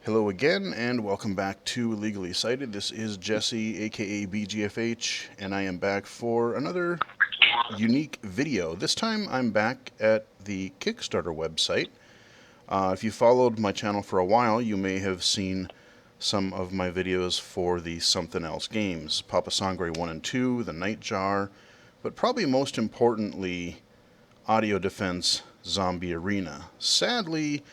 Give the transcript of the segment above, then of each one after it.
Hello again, and welcome back to Legally Cited. This is Jesse, aka BGFH, and I am back for another unique video. This time I'm back at the Kickstarter website. If you followed my channel for a while, you may have seen some of my videos for the Something Else games, Papa Sangre 1 and 2, the Nightjar, but probably most importantly, Audio Defense Zombie Arena. Sadly,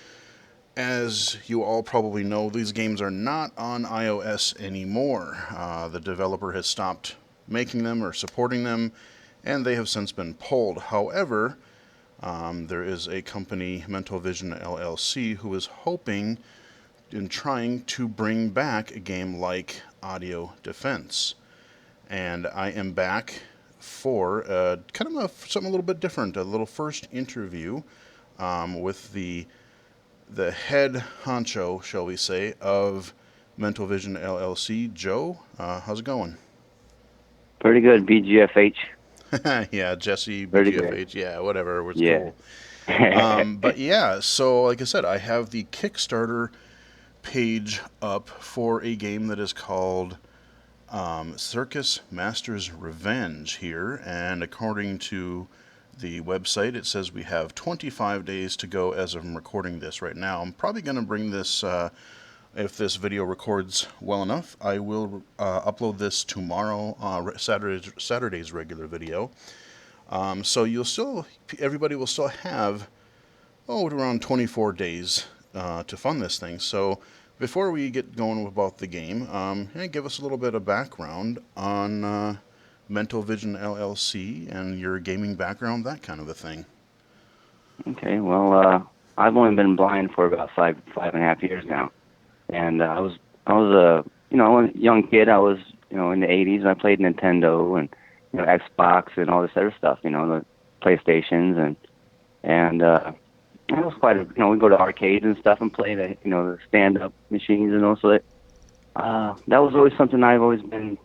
as you all probably know, these games are not on iOS anymore. The developer has stopped making them or supporting them, and they have since been pulled. However, there is a company, Mental Vision LLC, who is hoping and trying to bring back a game like Audio Defense. And I am back for something a little bit different, a little first interview with the head honcho, shall we say, of Mental Vision LLC. Joe, how's it going? Pretty good, BGFH. Yeah, Jesse, Pretty BGFH, good. yeah, whatever, it's Yeah. cool. But yeah, so like I said, I have the Kickstarter page up for a game that is called Circus Master's Revenge here, and according to the website, it says we have 25 days to go as of recording this right now. I'm probably going to bring this, if this video records well enough, I will upload this tomorrow, Saturday's regular video. So everybody will still have, around 24 days to fund this thing. So before we get going about the game, give us a little bit of background on Mental Vision LLC and your gaming background, that kind of a thing. Okay. Well, I've only been blind for about five and a half years now, and I was a young kid. I was in the '80s. I played Nintendo and Xbox and all this other stuff. The PlayStations and it was quite a we go to arcades and stuff and play the stand-up machines and also that was always something I've always been.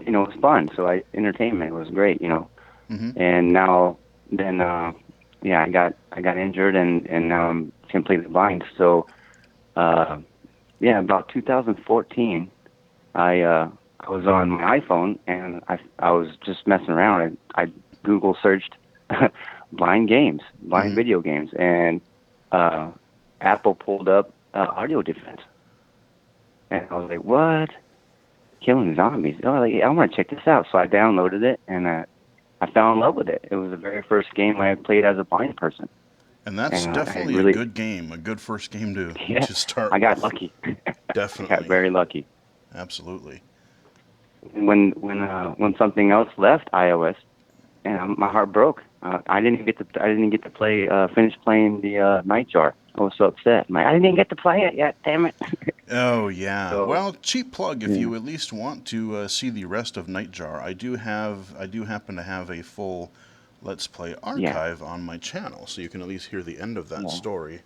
It was fun. So entertainment was great. Mm-hmm. And now then I got injured and now I'm completely blind. So about 2014 I was on my iPhone and I was just messing around. I Google searched blind Mm-hmm. video games, and Apple pulled up Audio Defense, and I was like, what? Killing zombies? Oh, I want to check this out. So I downloaded it, and I fell in love with it. It was the very first game I played as a blind person, And that's and I definitely a really, good game, a good first game to, yeah, to start I got with. lucky. I got Definitely. very lucky. Absolutely. When something else left iOS, and my heart broke. I didn't get to play finish playing the Nightjar. I was so upset. I didn't get to play it yet. Damn it. Oh, yeah. So Well, cheap plug if yeah, you at least want to see the rest of Nightjar. I do happen to have a full Let's Play yeah, archive on my channel, so you can at least hear the end of that yeah, story.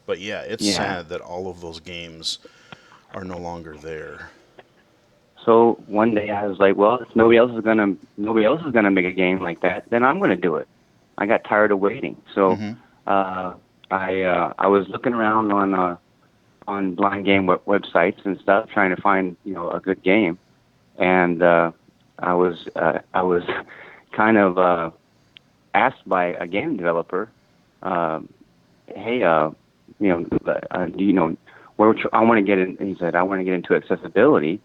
But yeah, it's yeah. sad that all of those games are no longer there. So one day I was like, well, if nobody else is gonna make a game like that, then I'm gonna do it. I got tired of waiting. So Mm-hmm. uh, I was looking around on blind game websites and stuff, trying to find a good game, and I was kind of asked by a game developer, uh, hey, do you know I want to get in? And he said, I want to get into accessibility.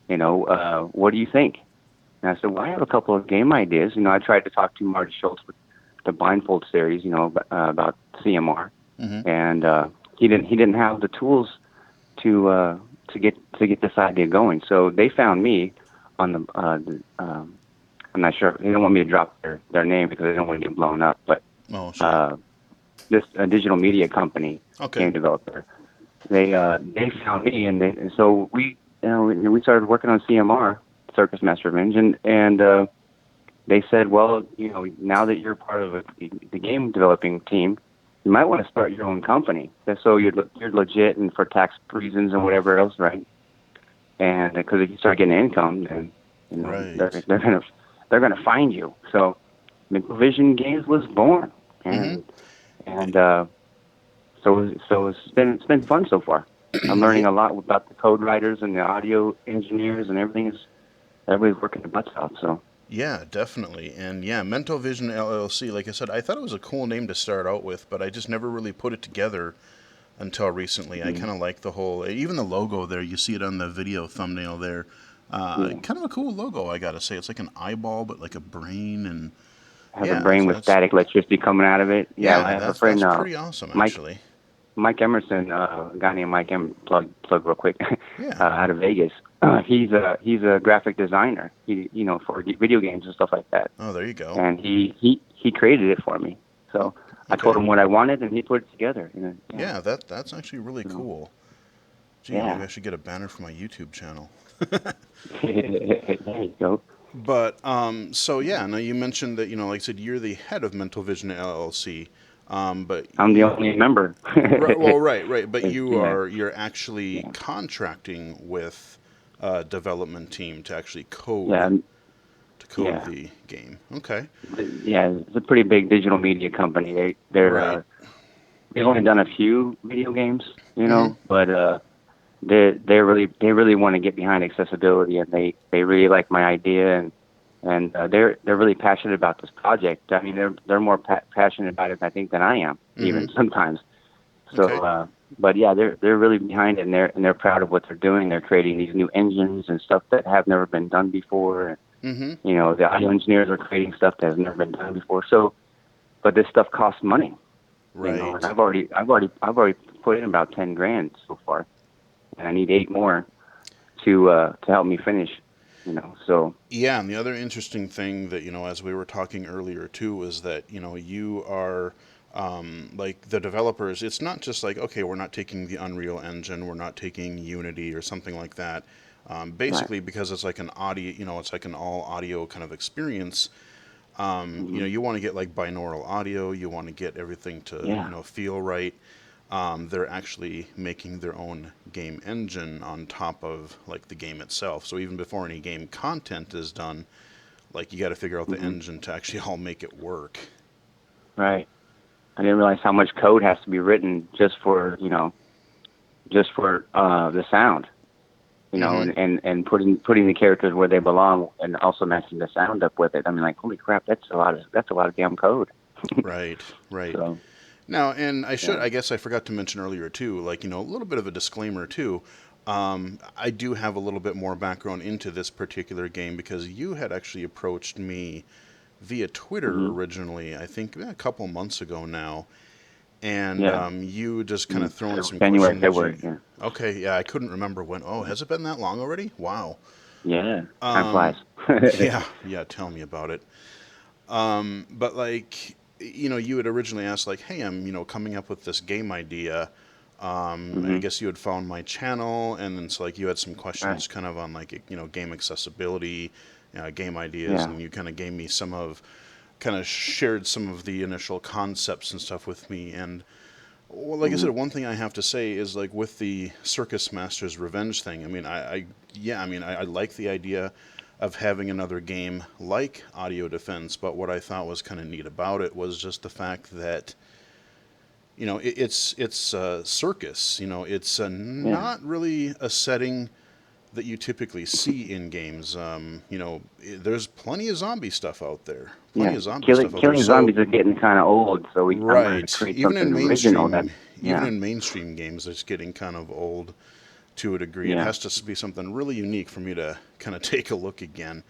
What do you think? And I said, well, I have a couple of game ideas. I tried to talk to Marty Schultz with the Blindfold series, about CMR, Mm-hmm. and he didn't have the tools to get this idea going. So they found me on I'm not sure. They don't want me to drop their name because they don't want to get blown up. But Oh, sure. uh, this a digital media company, Okay. game developer, they found me, and so we started working on CMR, Circus Master Revenge, and they said, well, now that you're part of the game developing team, you might want to start your own company. So you're legit and for tax reasons and whatever else, right? And because if you start getting income, then they're Right. they're gonna find you. So Vision Games was born, Mm-hmm. and so it's been fun so far. I'm Yeah, learning a lot about the code writers and the audio engineers and everybody's working their butts off. So yeah, definitely. And yeah, Mental Vision LLC, like I said, I thought it was a cool name to start out with, but I just never really put it together until recently. I mm, kind of like the whole, even the logo there, you see it on the video thumbnail there. yeah, Kind of a cool logo, I gotta say. It's like an eyeball, but like a brain, and has a yeah, brain with static electricity coming out of it. Yeah, I yeah, have a that's friend, pretty awesome, Mike actually. Mike Emerson, a guy named Mike plug real quick, Yeah. out of Vegas. He's a graphic designer. For video games and stuff like that. Oh, there you go. And he created it for me. So I told Okay. him what I wanted, and he put it together. Yeah. Yeah, that's actually really So cool. Gee, maybe yeah. I should get a banner for my YouTube channel. There you go. But so yeah, now you mentioned that like I said, you're the head of Mental Vision LLC. But I'm the only member. well, right, but Yeah. you're actually Yeah. contracting with a development team to actually Yeah. code Yeah. the game. Okay. Yeah. It's a pretty big digital media company. Right. They've only done a few video games, Mm-hmm. but they really want to get behind accessibility, and they really like my idea, and they're really passionate about this project. I mean, they're more passionate about it, I think, than I am Mm-hmm. even sometimes. So, Okay. but yeah, they're really behind it, and they're proud of what they're doing. They're creating these new engines and stuff that have never been done before. Mm-hmm. The audio engineers are creating stuff that has never been done before. So, but this stuff costs money, and Right. I've already put in about 10 grand so far, and I need 8 more to help me finish. So Yeah, and the other interesting thing that, as we were talking earlier too, is that, you are like the developers, it's not just like, okay, we're not taking the Unreal Engine, we're not taking Unity or something like that. right, Basically, because it's like an audio, it's like an all audio kind of experience. hmm You want to get like binaural audio, you want to get everything to, yeah, feel right. They're actually making their own game engine on top of like the game itself. So even before any game content is done, like you got to figure out the hmm engine to actually all make it work. right. I didn't realize how much code has to be written just for the sound, Hmm. and putting the characters where they belong, and also matching the sound up with it. I mean, like, holy crap, that's a lot of damn code. Right, right. So Now, and yeah. I guess I forgot to mention earlier too, like, a little bit of a disclaimer too. I do have a little bit more background into this particular game because you had actually approached me via Twitter hmm originally, I think a couple months ago now, and Yeah. you just kind of thrown some January, questions. February. Yeah. Okay, yeah, I couldn't remember when. Oh, has it been that long already? Wow. Yeah. Time flies. Um, yeah, yeah, tell me about it. But like, you had originally asked like, hey, I'm, coming up with this game idea. I hmm guess you had found my channel, and then so like you had some Right. questions kind of on like, game accessibility, game ideas, Yeah. and you kind of gave me kind of shared some of the initial concepts and stuff with me. And well, like I hmm said, one thing I have to say is like with the Circus Masters Revenge thing. I mean, yeah, I mean, I like the idea of having another game like Audio Defense, but what I thought was kind of neat about it was just the fact that it's a circus. It's Yeah. not really a setting that you typically see in games. There's plenty of zombie stuff out there. Plenty Yeah. of zombie stuff out there. Killing So zombies are getting kind of old, so I wanted to right, create something original. even Yeah. in mainstream games, it's getting kind of old to a degree. It Yeah. has to be something really unique for me to kind of take a look again.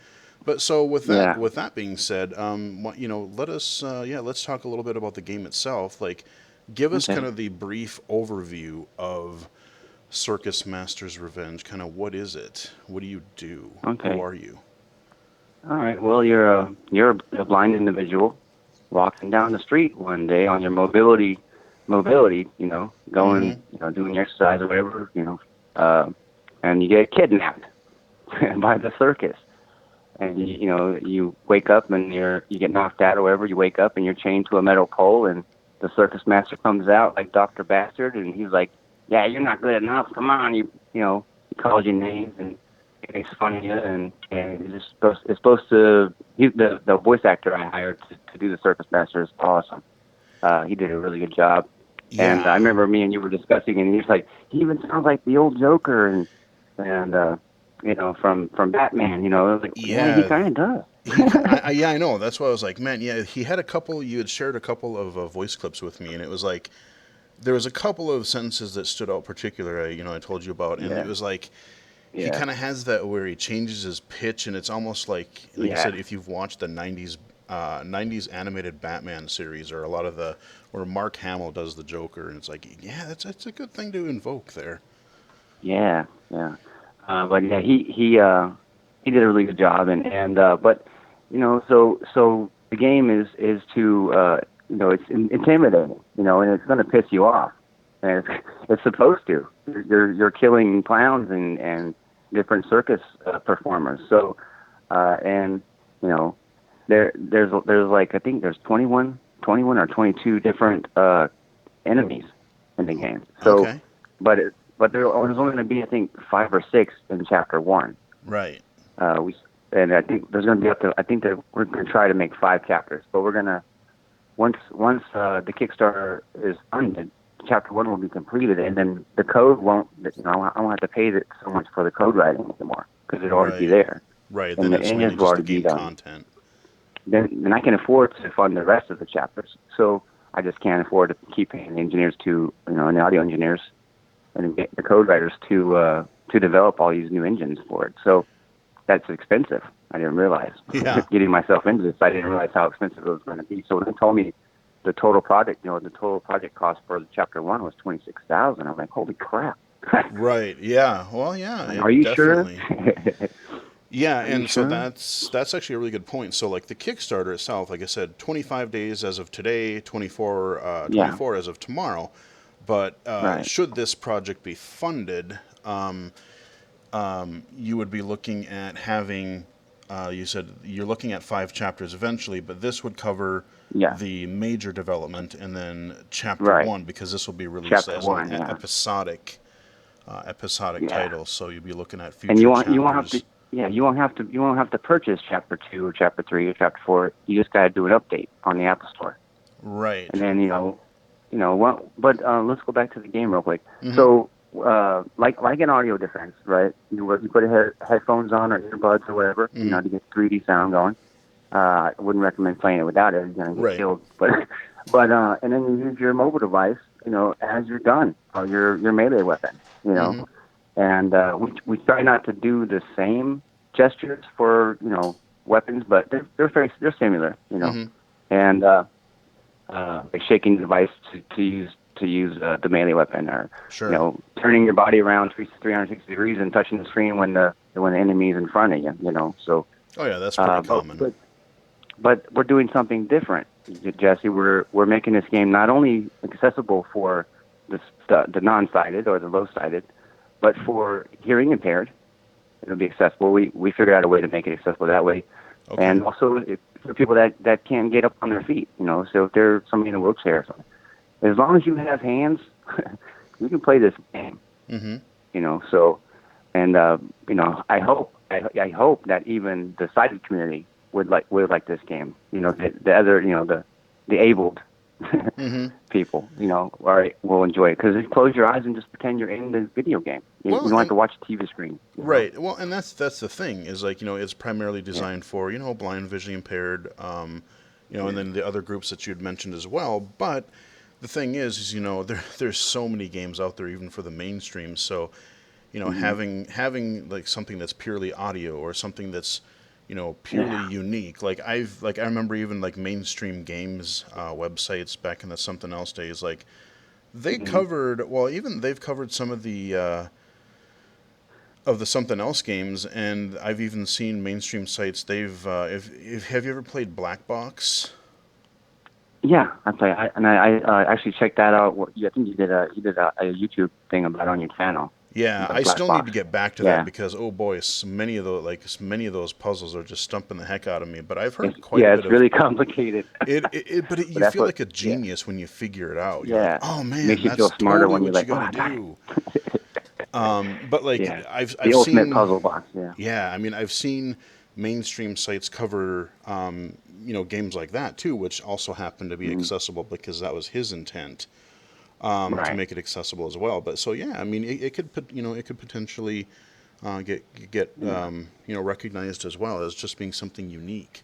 But so with that Yeah. with that being said, let us let's talk a little bit about the game itself. Like, give us kind Okay. of the brief overview of Circus Masters Revenge. Kind of what is it? What do you do? Who Okay. are you? All right. Well, you're a blind individual walking down the street one day on your mobility, Mm-hmm. going, doing your exercise or whatever, and you get kidnapped by the circus. And you wake up and you get knocked out or whatever. You wake up and you're chained to a metal pole, and the circus master comes out like Dr. Bastard, and he's like, "Yeah, you're not good enough. Come on, he calls you names and he makes fun of you, and it's supposed to. The voice actor I hired to do the circus master is awesome. He did a really good job, And I Yeah, remember me and you were discussing, and he was like, he even sounds like the old Joker, and from Batman. I was like, yeah, he yeah. kind of does. Yeah, I know. That's why I was like, man, yeah, he had a couple. You had shared a couple of voice clips with me, and it was like there was a couple of sentences that stood out particularly. I told you about, and it Yeah, was like he yeah, kind of has that where he changes his pitch, and it's almost like you yeah, said, if you've watched the '90s animated Batman series, or a lot of the where Mark Hamill does the Joker, and it's like, yeah, that's a good thing to invoke there. yeah, yeah. But yeah, he did a really good job, and but so the game is to it's intimidating, and it's going to piss you off, and it's supposed to. You're killing clowns and different circus performers. So and you know there's like, I think there's 21 or 22 different enemies in the game. So Okay, but there's only going to be, I think, 5 or 6 in chapter 1. right, We and I think there's going to be up to, I think that we're going to try to make 5 chapters, but we're going to, once the Kickstarter is funded, chapter 1 will be completed, and then the code won't, I won't have to pay so much for the code writing anymore, because it'll already be right, there, right. and Then the it's mainly engines will just the already be game done. content. Then I can afford to fund the rest of the chapters. So I just can't afford to keep paying the engineers and the audio engineers and the code writers to develop all these new engines for it. So that's expensive. I didn't realize. Yeah, Getting myself into this, I didn't realize how expensive it was going to be. So when they told me the total project, cost for the chapter 1 was 26,000. I'm like, holy crap! right. Yeah. Well, yeah, Are you sure? definitely. Yeah, Are you and so sure? that's actually a really good point. So like the Kickstarter itself, like I said, 25 days as of today, 24 Yeah. 24 as of tomorrow. But Right. should this project be funded, you would be looking at having, you said you're looking at 5 chapters eventually, but this would cover Yeah. the major development and then chapter Right. one, because this will be released Chapter as an 1. Yeah. episodic Yeah. title. So you'll be looking at And future you won't have to, chapters. yeah, you won't have to purchase chapter 2 or chapter 3 or chapter 4. You just got to do an update on the Apple Store. And Right. then well, but let's go back to the game real quick. Hmm. So like an audio defense, right? You put headphones on or earbuds or whatever, Hmm. to get 3D sound going. I wouldn't recommend playing it without it. You're gonna get Right. killed. But and then you use your mobile device, as your gun or your melee weapon, Hmm. and we try not to do the same gestures for weapons, but they're similar, Hmm. and like shaking the device to use the melee weapon, or Sure. turning your body around 360 degrees and touching the screen when the enemy is in front of you. So Oh yeah, that's pretty but common. but we're doing something different, Jesse. We're making this game not only accessible for the non-sighted or the low-sighted, but for hearing impaired. It'll be accessible. We figured out a way to make it accessible that way, Okay. and also for people that can't get up on their feet. So if they're somebody in a wheelchair or something, as long as you have hands, you can play this game. Hmm. So, and I hope that even the sighted community would like this game. The other, the abled Hmm. people, will enjoy it, because you close your eyes and just pretend you're in the video game. You Well, don't have and to watch the TV screen. right. Well, and that's the thing is, like, it's primarily Yeah. designed for blind, visually impaired, and Yeah. then the other groups that you had mentioned as well. But the thing is there's so many games out there even for the mainstream. So Hmm. having like something that's purely audio, or something that's purely Yeah. unique. I remember even like mainstream games websites back in the something else days. Like Hmm. they've covered some of the something else games, and I've even seen mainstream sites. If have you ever played Black Box? Yeah, I actually checked that out. I think you did a YouTube thing about it on your channel, Yeah, the I Black still need Box. to get back to that, Yeah, because oh boy, many of those puzzles are just stumping the heck out of me. But I've heard quite a bit it's of really complicated, but but you that's feel what. like a Yeah, genius when you figure it out. You're like, yeah, oh man, makes you that's feel smarter totally when you're what you like, oh, got to I got it. do. But like Yeah, the I've ultimate seen, puzzle box. Yeah. yeah, I mean I've seen mainstream sites cover games like that too, which also happen to be Mm-hmm. accessible because that was his intent. to Right. make it accessible as well. But so yeah, I mean, it could it could potentially get Yeah. recognized as well as just being something unique.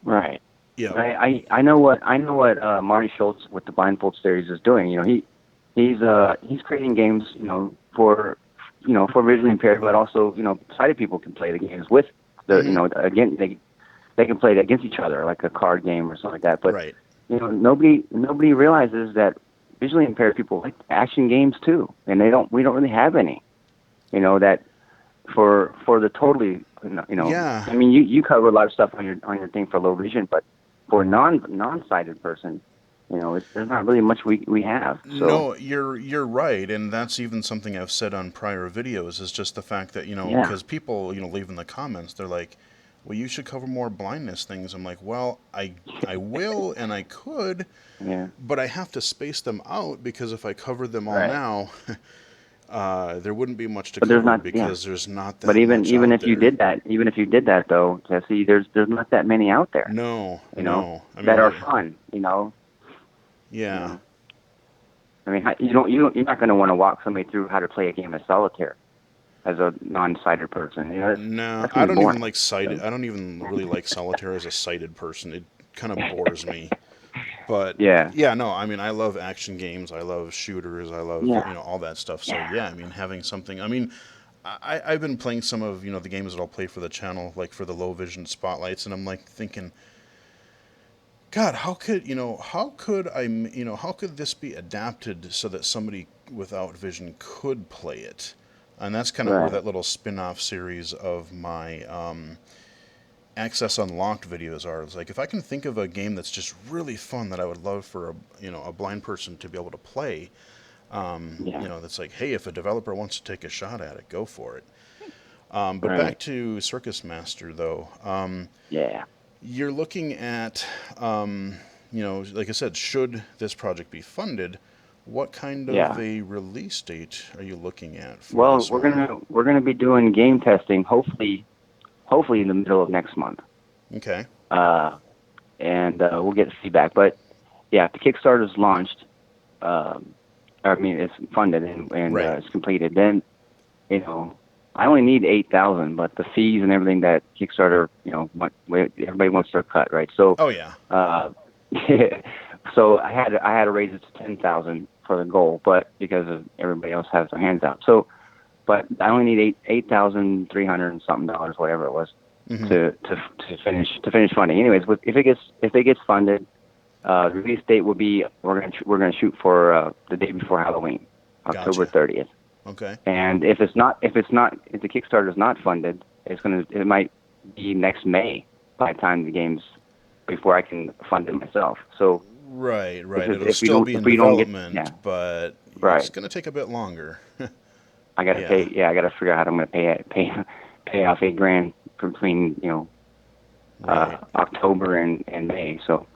Right. Yeah. I know what Marty Schultz with the Blindfold series is doing. He's creating games, for for visually impaired, but also sighted people can play the games with the Hmm. again they can play it against each other like a card game or something like that. But Right. nobody realizes that visually impaired people like action games too, and we don't really have any. That for the totally Yeah. I mean you cover a lot of stuff on your thing for low vision, but for a non-sighted person, there's not really much we have. So No, you're right, and that's even something I've said on prior videos. Is just the fact that yeah, because people leave in the comments, they're like, "Well, you should cover more blindness things." I'm like, "Well, I will and I could, yeah, but I have to space them out because if I covered them all right. now, there wouldn't be much to But there's cover not, yeah. because there's not But that much out there." even if you did that though, Jesse, there's not that many out there, No, you know, no. I that mean, are fun, you yeah. know. I mean, you're not going to want to walk somebody through how to play a game of solitaire as a non-sighted person. No, That's I going to be don't even boring. like sighted. So, I don't even really like solitaire as a sighted person. It kind of bores me. But yeah, yeah, no, I mean, I love action games. I love shooters. I love yeah, all that stuff. So yeah. yeah, I mean, having something. I mean, I've been playing some of the games that I'll play for the channel, like for the low vision spotlights, and I'm like thinking, God, how could how could this be adapted so that somebody without vision could play it? And that's kind of where Right. that little spin-off series of my Access Unlocked videos are. It's like if I can think of a game that's just really fun that I would love for a blind person to be able to play, Yeah. that's like, hey, if a developer wants to take a shot at it, go for it. But back Right. to Circus Master though, Yeah. you're looking at, like I said, should this project be funded, what kind of Yeah. a release date are you looking at for Well, this one? we're gonna be doing game testing. Hopefully in the middle of next month. Okay. Uh, and we'll get feedback. But yeah, if the Kickstarter is launched, um, I mean it's funded and Right. it's completed, then you know I only need 8,000, but the fees and everything that Kickstarter, everybody wants their cut, right? So, Oh yeah. uh, so I had to raise it to 10,000 for the goal, but because of everybody else has their hands out, so but I only need 8,300 and something dollars, whatever it was, Hmm. to finish funding. Anyways, if it gets funded, the release date will be we're gonna shoot for the day before Halloween, October Gotcha. 30th. Okay. And if the Kickstarter is not funded, it might be next May by the time the game's before I can fund it myself. So Right, right. It'll still be if in we don't get, yeah, development, but it's right. going to take a bit longer. Yeah. I gotta figure out how I'm gonna pay off 8 grand between Right. October and May. So,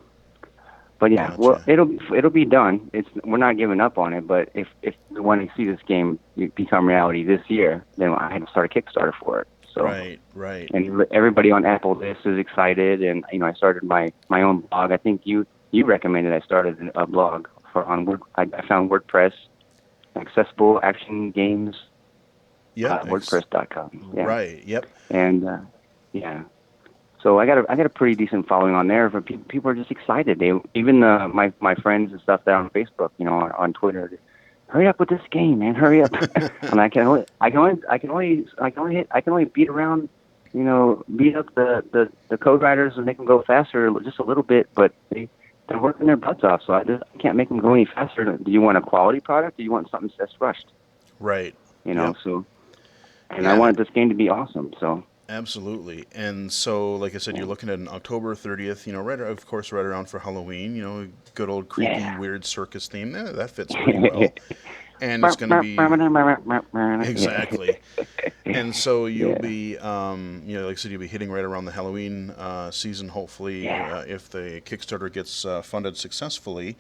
but yeah, well, Gotcha. it'll be done. We're not giving up on it. But if we want to see this game become reality this year, then I had to start a Kickstarter for it. So, Right, right. and everybody on Apple this is excited, and I started my own blog. I think you recommended I started a blog I found WordPress accessible action games Yep. WordPress.com. Yeah, Right. Yep. and yeah. So I got a pretty decent following on there. For people are just excited. They even my friends and stuff there on Facebook, on Twitter. Hurry up with this game, man! Hurry up! And I can only beat around, beat up the code writers and make them go faster just a little bit, but they're working their butts off. So I can't make them go any faster. Do you want a quality product? Or do you want something that's rushed? Right. Yep. So and I Yeah. wanted this game to be awesome. So Absolutely. And so, like I said, yeah, you're looking at an October 30th. Right, of course, right around for Halloween. Good old creepy, yeah. weird circus theme. That fits pretty well. And it's going to be Yeah. exactly. And so you'll Yeah. be, like I said, you'll be hitting right around the Halloween season, hopefully, Yeah. if the Kickstarter gets funded successfully.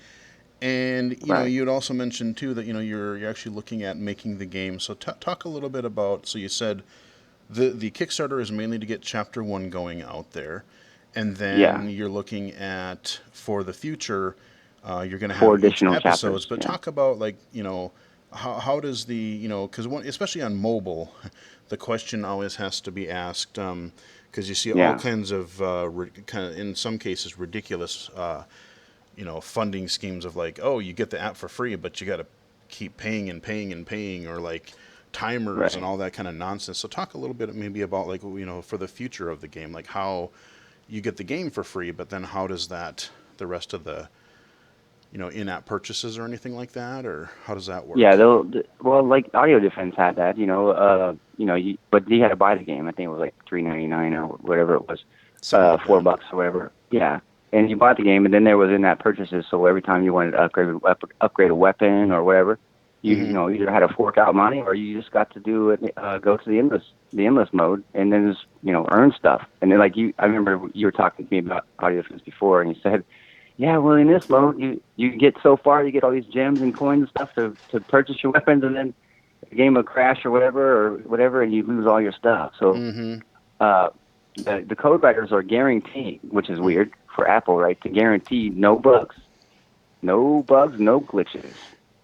And Right. you'd also mentioned too that you're actually looking at making the game. So talk a little bit about. So you said the Kickstarter is mainly to get Chapter 1 going out there, and Yeah. then you're looking at for the future. You're going to Four have each additional episodes, chapters. but Yeah. talk about like how does the because especially on mobile, the question always has to be asked because you see all Yeah. kinds of kind of in some cases ridiculous funding schemes of like, oh, you get the app for free, but you got to keep paying and paying and paying, or like timers and Right. all that kind of nonsense. So talk a little bit maybe about like for the future of the game, like how you get the game for free, but then how does that the rest of the in-app purchases or anything like that, or how does that Yeah. work? Well, like Audio Defense had that. But you had to buy the game. I think it was like $3.99 or whatever it was, Something like that. $4 or whatever. Yeah. And you bought the game, and then there was in-app purchases. So every time you wanted to upgrade a weapon or whatever, Mm-hmm. either had to fork out money or you just got to do it, go to the endless mode, and then just earn stuff. And then I remember you were talking to me about Audio Defense before, and you said, yeah, well, in this mode, you get so far, you get all these gems and coins and stuff to purchase your weapons, and then the game will crash or whatever, and you lose all your stuff. So Mm-hmm. uh, the code writers are guaranteeing, which is weird for Apple, right? To guarantee no bugs, no bugs, no glitches.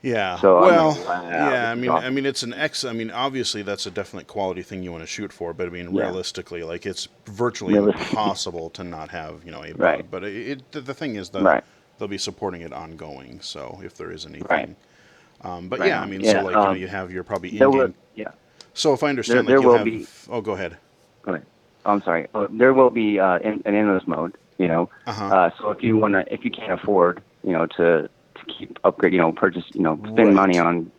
Yeah. So I'm like, Well, wow, yeah. this I is mean, I awesome. mean, it's an X. I mean, obviously, that's a definite quality thing you want to shoot for. But I mean, Yeah, realistically, like it's virtually realistically, impossible to not have a right, bug. But the thing is, right, they'll be supporting it ongoing. So if there is right, anything, but right yeah, I on. mean, so Yeah, like you have your probably there will, in-game. yeah, So if I understand, like there you'll will be. have. Oh, go ahead. Go ahead. Oh, I'm sorry. There will be an endless mode. Uh huh. So if you can't afford, to keep upgrade, purchase, spend money Right. on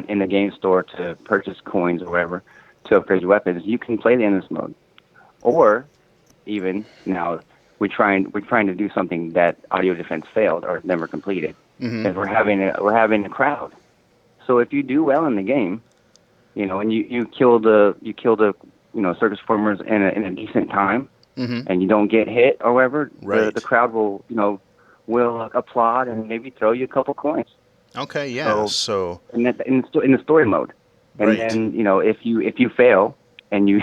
in the game store to purchase coins or whatever to upgrade your weapons, you can play the endless mode. Or even now, we're trying to do something that Audio Defense failed or never completed, Mm-hmm. is we're having a crowd. So if you do well in the game, and you kill the circus performers in a decent time, Mm-hmm. and you don't get hit or whatever, the Right. crowd will applaud and maybe throw you a couple coins. Okay. Yeah. So So. in the story mode, and Right. then if you fail and you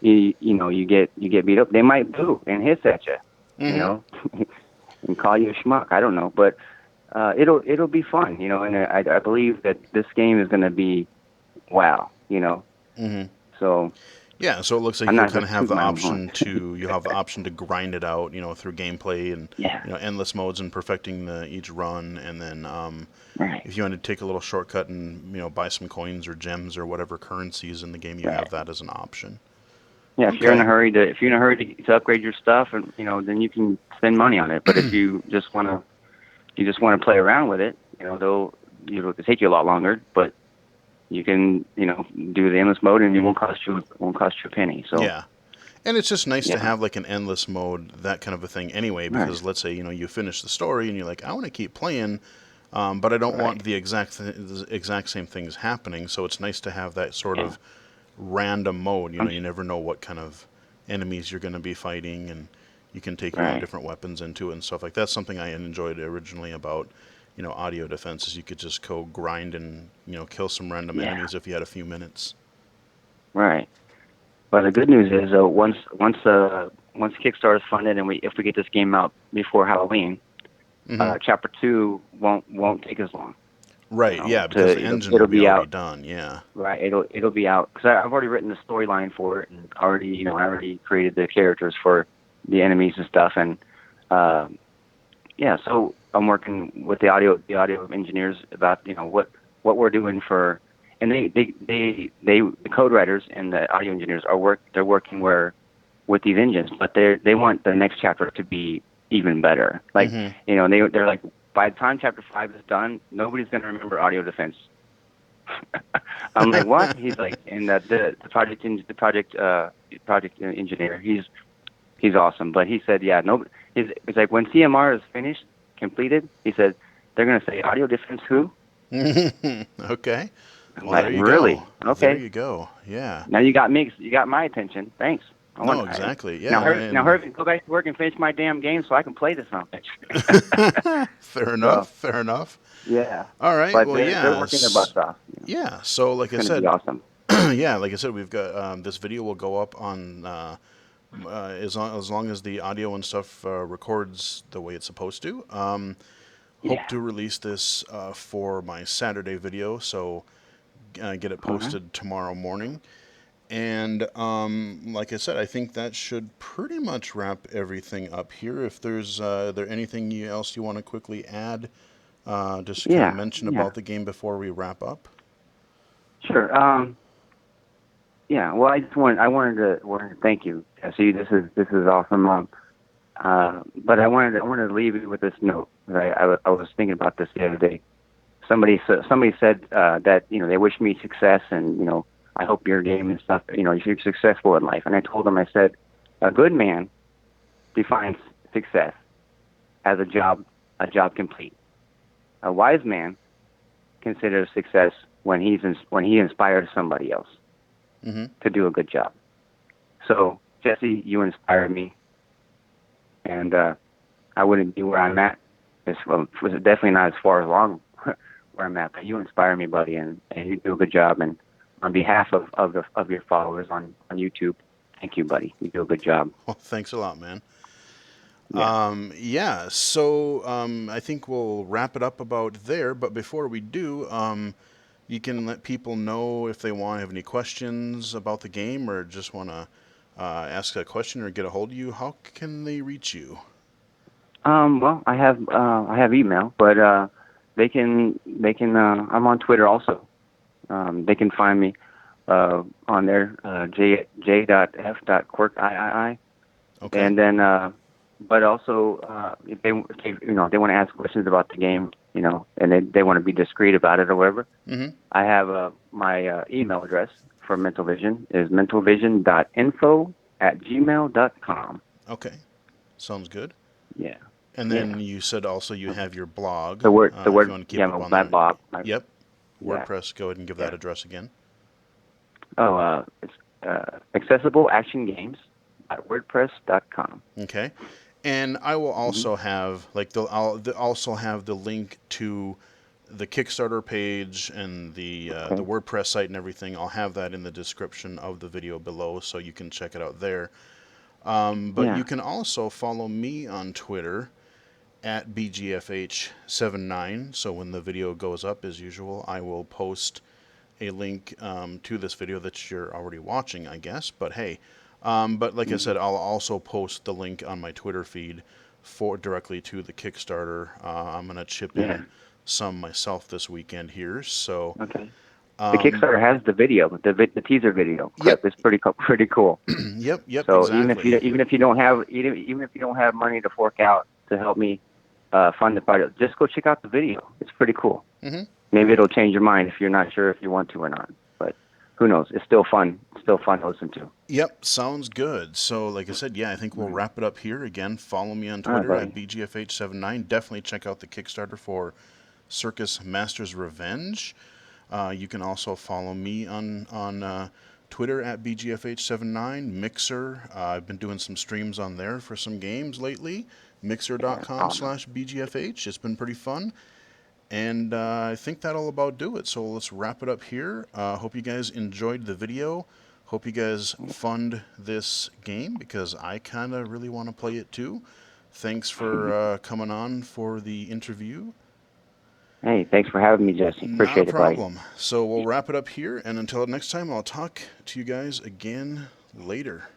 you get beat up, they might boo and hiss at you, you Mm-hmm. know, and call you a schmuck. I don't know, but it'll be fun, and I believe that this game is going to be wow, Mm-hmm. So Yeah, so it looks like I'm you'll not kind going of to have toot the my own horn. option to grind it out, through gameplay and Yeah, endless modes and perfecting each run, and then right, if you want to take a little shortcut and buy some coins or gems or whatever currencies in the game, you have right. that as an option. Yeah, Okay. if you're in a hurry to upgrade your stuff, and then you can spend money on it. But if you just want to play around with it, it'll take you a lot longer. But you can do the endless mode, and it won't cost you a penny. So Yeah. And it's just nice to yeah, have like an endless mode, that kind of a thing anyway, right, because let's say, you finish the story and you're like, I want to keep playing, but I don't want right, the exact same things happening. So it's nice to have that sort yeah, of random mode. I'm, You never know what kind of enemies you're going to be fighting, and you can take right, different weapons into it and stuff like that. That's something I enjoyed originally about Audio Defense is you could just go grind and kill some random yeah, enemies if you had a few minutes. right. But the good news is, once Kickstarter is funded, and if we get this game out before Halloween, Hmm. Chapter 2 won't take as long. Right, yeah, because To the engine will it'll be be already out. done. Yeah. Right, it'll be out because I've already written the storyline for it, and I already created the characters for the enemies and stuff, and uh, yeah, so I'm working with the audio engineers about what we're doing for, and the code writers and the audio engineers they're working with these engines, but they want the next chapter to be even better. Like Hmm. they're like, by the time chapter 5 is done, nobody's going to remember Audio Defense. I'm like, what? He's like, and the project engineer, he's awesome. But he said, yeah, no, it's like when CMR is finished, completed. He said they're gonna say Audio Defense who? Okay. I'm Well, there like, you go. really? There Okay. you go. Yeah. Now you got my attention. Thanks. I want No, exactly. now Yeah, hurry now and hurry go back to work and finish my damn game so I can play this on bitch. fair enough. So Fair enough. yeah, All right. but Well, they're working their butts off. yeah. So, like It's I gonna be said, awesome. yeah, like I said, we've got this video will go up on as long as the audio and stuff records the way it's supposed to. hope Yeah. to release this for my Saturday video, so get it All right. posted tomorrow morning. And like I said, I think that should pretty much wrap everything up here. If there's there anything else you want to quickly add, just kind of Yeah. mention Yeah. about the game before we wrap up? Sure. Yeah. Well, I wanted to thank you, Jesse. This is awesome. But I wanted to leave you with this note. I was thinking about this the other day. Somebody said that they wish me success, and I hope your game and stuff. You're successful in life. And I told them, I said, a good man defines success as a job complete. A wise man considers success when he inspires somebody else Mm-hmm. to do a good job. So Jesse, you inspired me, and I wouldn't be where I'm at. Well, it was definitely not as far along where I'm at, but you inspire me, buddy, and you do a good job. And on behalf of your followers on YouTube, thank you, buddy. You do a good job. Well, thanks a lot, man. Yeah. Yeah, so I think we'll wrap it up about there. But before we do, you can let people know if they want to have any questions about the game or just want to ask a question or get a hold of you. How can they reach you? Well, I have email, but they can I'm on Twitter also. They can find me on there, j.f.quirkii. Okay. And then, but also, if they want to ask questions about the game, and they want to be discreet about it or whatever, Mm-hmm. I have my email address for Mental Vision is mentalvision.info@gmail.com. Okay. Sounds good. Yeah, And yeah. then you said also you have your blog, The if you word, want to keep yeah, up on my that. blog, Yep. yeah, WordPress, go ahead and give that yeah. address again. Oh, it's accessible action games at wordpress.com. Okay. And I will Mm-hmm. also have also have the link to the Kickstarter page and the Okay. WordPress site and everything. I'll have that in the description of the video below, so you can check it out there. But Yeah. you can also follow me on Twitter at BGFH79. So when the video goes up, as usual, I will post a link to this video that you're already watching, I guess. But hey, but like I Mm-hmm. said, I'll also post the link on my Twitter feed for directly to the Kickstarter. I'm gonna chip Yeah. in some myself this weekend here. So, Okay. The um, Kickstarter has the video, the teaser video yep, clip. It's pretty cool. yep, So even if exactly. you don't have money to fork out to help me fund the project, just go check out the video. It's pretty cool. Hmm. Maybe it'll change your mind if you're not sure if you want to or not. But who knows? It's still fun. It's still fun to listen to. Yep, sounds good. So, like I said, yeah, I think we'll Mhm. wrap it up here. Again, follow me on All right, Twitter at buddy. BGFH79. Definitely check out the Kickstarter for Circus Master's Revenge. You can also follow me on Twitter at BGFH79, Mixer. I've been doing some streams on there for some games lately. Yeah, Mixer.com awesome. slash BGFH. It's been pretty fun. And I think that'll about do it. So let's wrap it up here. Hope you guys enjoyed the video. Hope you guys fund this game because I kind of really want to play it too. Thanks for coming on for the interview. Hey, thanks for having me, Jesse. Not a Appreciate it, buddy. problem. So we'll wrap it up here. And until next time, I'll talk to you guys again later.